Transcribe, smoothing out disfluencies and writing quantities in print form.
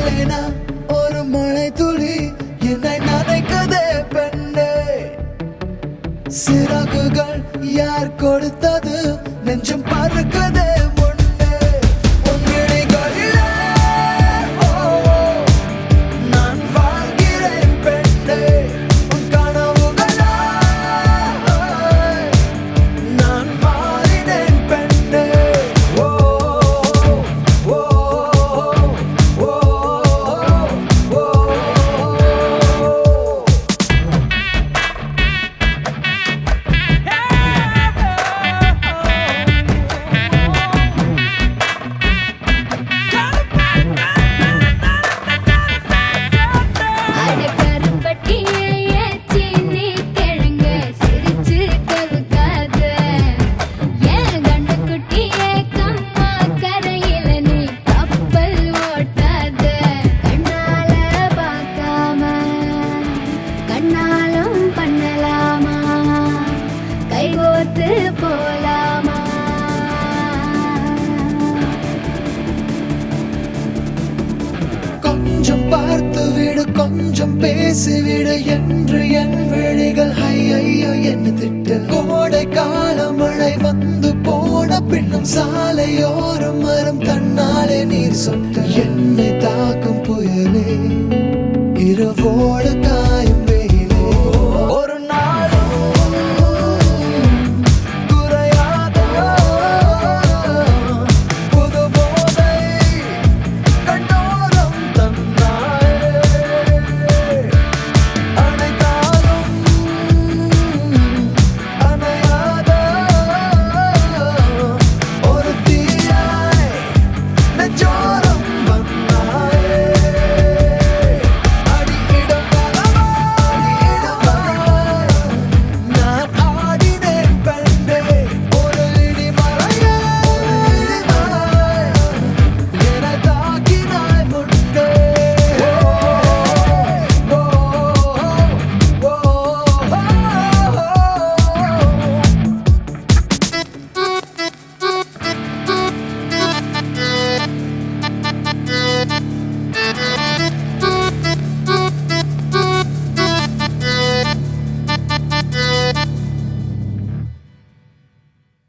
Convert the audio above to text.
தேனா ஒரு மழை துளி என்னை நனைக்கதே பெண்ணே சிறகுகள் யார் கொடுத்தது நெஞ்சம் பறக்கதே முன்னே உன் விழிகளிலே நான் வாழ்கிறேன் பெண்ணே உன் கனவுகளா நான் மாறினேன் பெண்ணே ஓ ஓ ஓ ஓ போலாமா கொஞ்சம் பார்த்து விடு கொஞ்சம் பேசிவிடு என்று என் விழிகள் ஐயோ என்ன திட்டு கோடை கால மழை வந்து போன பின்னும் சாலையோரம் மரம் தன்னாலே நீர் சொட்டு என்னை தாக்கும் புயலே இரவோடு